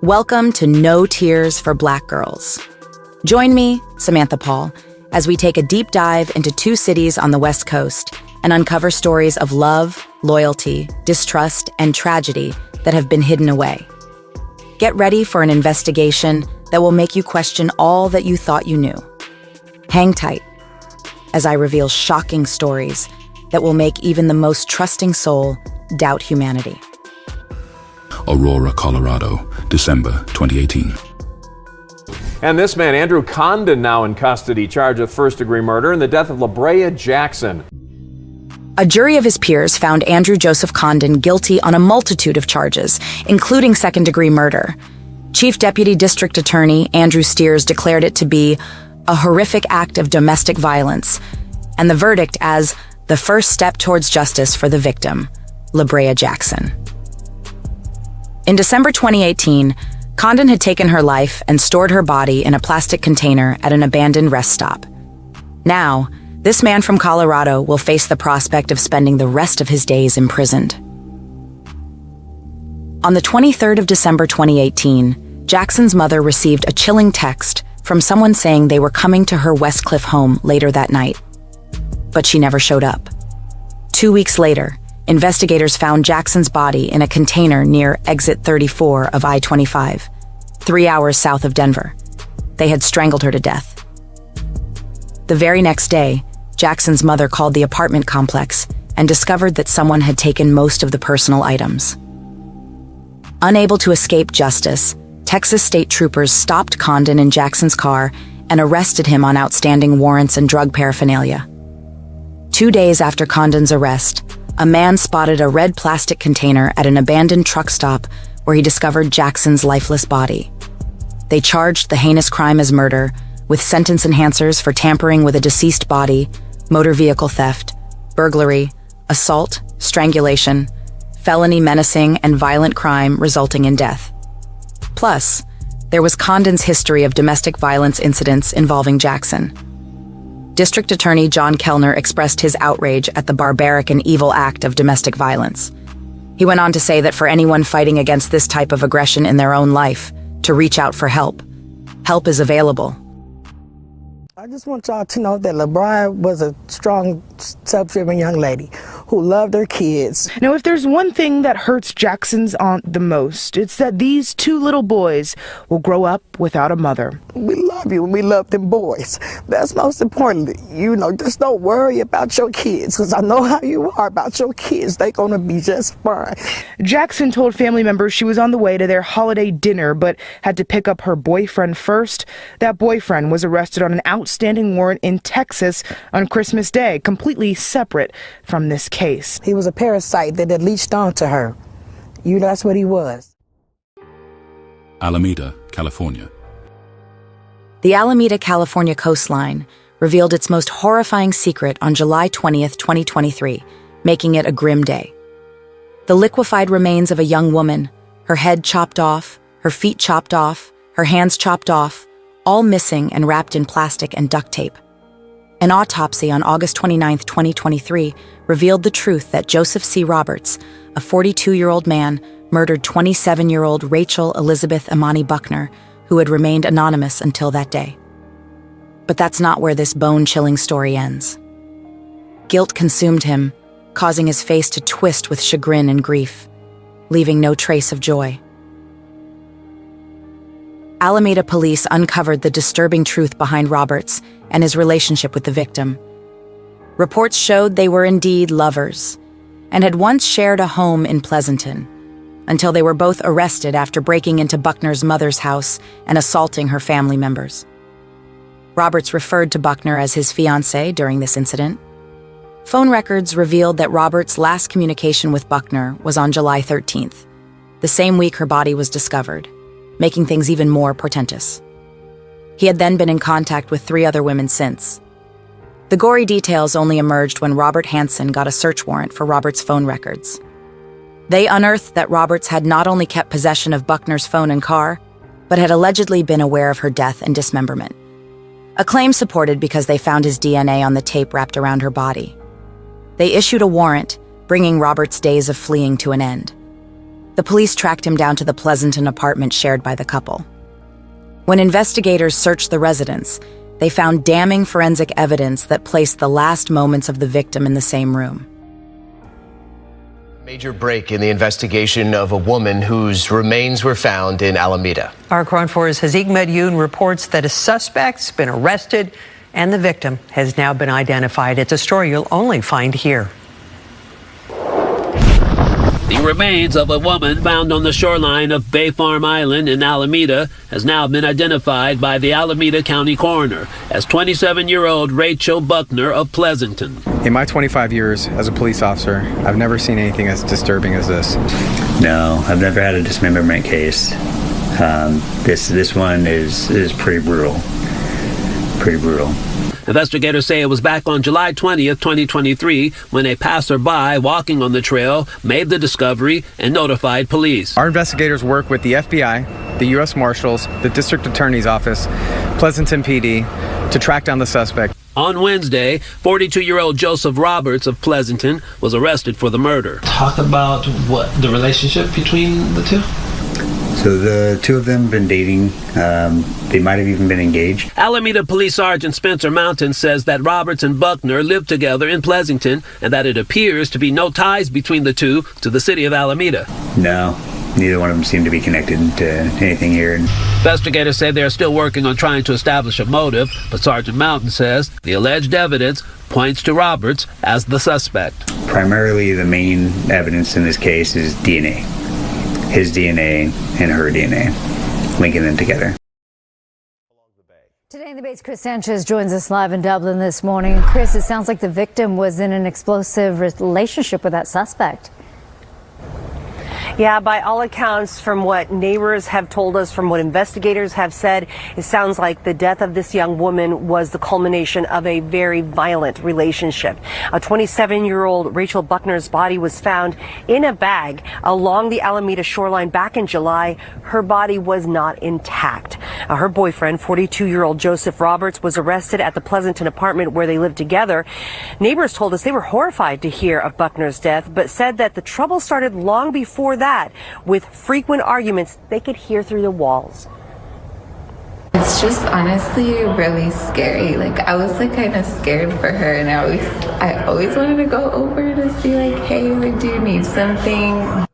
Welcome to No Tears for Black Girls. Join me, Samantha Paul, as we take a deep dive into two cities on the West Coast and uncover stories of love, loyalty, distrust, and tragedy that have been hidden away. Get ready for an investigation that will make you question all that you thought you knew. Hang tight as I reveal shocking stories that will make even the most trusting soul doubt humanity. Aurora, Colorado, December 2018. And this man, Andrew Condon, now in custody, charged of first-degree murder in the death of LeBrea Jackson. A jury of his peers found Andrew Joseph Condon guilty on a multitude of charges, including second-degree murder. Chief Deputy District Attorney Andrew Steers declared it to be a horrific act of domestic violence, and the verdict as the first step towards justice for the victim, LeBrea Jackson. In December 2018, Condon had taken her life and stored her body in a plastic container at an abandoned rest stop. Now, this man from Colorado will face the prospect of spending the rest of his days imprisoned. On the 23rd of December 2018, Jackson's mother received a chilling text from someone saying they were coming to her Westcliff home later that night. But she never showed up. 2 weeks later, investigators found Jackson's body in a container near exit 34 of I-25, 3 hours south of Denver. They had strangled her to death. The very next day, Jackson's mother called the apartment complex and discovered that someone had taken most of the personal items. Unable to escape justice, Texas state troopers stopped Condon in Jackson's car and arrested him on outstanding warrants and drug paraphernalia. 2 days after Condon's arrest, a man spotted a red plastic container at an abandoned truck stop where he discovered Jackson's lifeless body. They charged the heinous crime as murder, with sentence enhancers for tampering with a deceased body, motor vehicle theft, burglary, assault, strangulation, felony menacing, and violent crime resulting in death. Plus, there was Condon's history of domestic violence incidents involving Jackson. District Attorney John Kellner expressed his outrage at the barbaric and evil act of domestic violence. He went on to say that for anyone fighting against this type of aggression in their own life, to reach out for help. Help is available. I just want y'all to know that LeBrea was a strong, self-driven young lady who loved her kids. Now, if there's one thing that hurts Jackson's aunt the most, it's that these two little boys will grow up without a mother. We love you and we love them boys. That's most important. Just don't worry about your kids, because I know how you are about your kids. They're going to be just fine. Jackson told family members she was on the way to their holiday dinner, but had to pick up her boyfriend first. That boyfriend was arrested on an outstanding warrant in Texas on Christmas Day, completely separate from this case. He was a parasite that had leached onto her. That's what he was. Alameda, California. The Alameda, California coastline revealed its most horrifying secret on July 20th, 2023, making it a grim day. The liquefied remains of a young woman, her head chopped off, her feet chopped off, her hands chopped off, all missing and wrapped in plastic and duct tape. An autopsy on August 29, 2023, revealed the truth that Joseph C. Roberts, a 42-year-old man, murdered 27-year-old Rachel Elizabeth Imani Buckner, who had remained anonymous until that day. But that's not where this bone-chilling story ends. Guilt consumed him, causing his face to twist with chagrin and grief, leaving no trace of joy. Alameda police uncovered the disturbing truth behind Roberts and his relationship with the victim. Reports showed they were indeed lovers and had once shared a home in Pleasanton, until they were both arrested after breaking into Buckner's mother's house and assaulting her family members. Roberts referred to Buckner as his fiancée during this incident. Phone records revealed that Roberts' last communication with Buckner was on July 13th, the same week her body was discovered, making things even more portentous. He had then been in contact with 3 other women since. The gory details only emerged when Robert Hansen got a search warrant for Roberts' phone records. They unearthed that Roberts had not only kept possession of Buckner's phone and car, but had allegedly been aware of her death and dismemberment. A claim supported because they found his DNA on the tape wrapped around her body. They issued a warrant, bringing Roberts' days of fleeing to an end. The police tracked him down to the Pleasanton apartment shared by the couple. When investigators searched the residence, they found damning forensic evidence that placed the last moments of the victim in the same room. Major break in the investigation of a woman whose remains were found in Alameda. Our Crime 4's Hazik Medyoun reports that a suspect's been arrested and the victim has now been identified. It's a story you'll only find here. The remains of a woman found on the shoreline of Bay Farm Island in Alameda has now been identified by the Alameda County Coroner as 27-year-old Rachel Buckner of Pleasanton. In my 25 years as a police officer, I've never seen anything as disturbing as this. No, I've never had a dismemberment case. This one is pretty brutal. Pretty brutal. Investigators say it was back on July 20th, 2023, when a passerby walking on the trail made the discovery and notified police. Our investigators work with the FBI, the U.S. Marshals, the District Attorney's Office, Pleasanton PD, to track down the suspect. On Wednesday, 42-year-old Joseph Roberts of Pleasanton was arrested for the murder. Talk about what the relationship between the two? So the two of them have been dating. They might have even been engaged. Alameda Police Sergeant Spencer Mountain says that Roberts and Buckner lived together in Pleasanton and that it appears to be no ties between the two to the city of Alameda. No, neither one of them seem to be connected to anything here. Investigators say they are still working on trying to establish a motive, but Sergeant Mountain says the alleged evidence points to Roberts as the suspect. Primarily, the main evidence in this case is DNA. His DNA and her DNA, linking them together. Today in the Bates, Chris Sanchez joins us live in Dublin this morning. Chris, it sounds like the victim was in an explosive relationship with that suspect. Yeah, by all accounts, from what neighbors have told us, from what investigators have said, it sounds like the death of this young woman was the culmination of a very violent relationship. A 27-year-old Rachel Buckner's body was found in a bag along the Alameda shoreline back in July. Her body was not intact. Her boyfriend, 42-year-old Joseph Roberts, was arrested at the Pleasanton apartment where they lived together. Neighbors told us they were horrified to hear of Buckner's death, but said that the trouble started long before that, with frequent arguments they could hear through the walls. It's just honestly really scary. Like, I was like kind of scared for her, and I always wanted to go over to see like, hey, like, do you need something?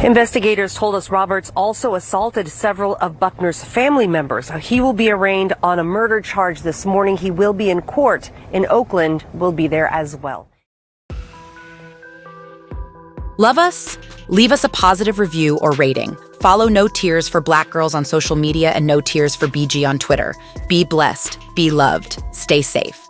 Investigators told us Roberts also assaulted several of Buckner's family members. He will be arraigned on a murder charge this morning. He will be in court in Oakland. Will be there as well. Love us? Leave us a positive review or rating. Follow No Tears for Black Girls on social media and No Tears for BG on Twitter. Be blessed. Be loved. Stay safe.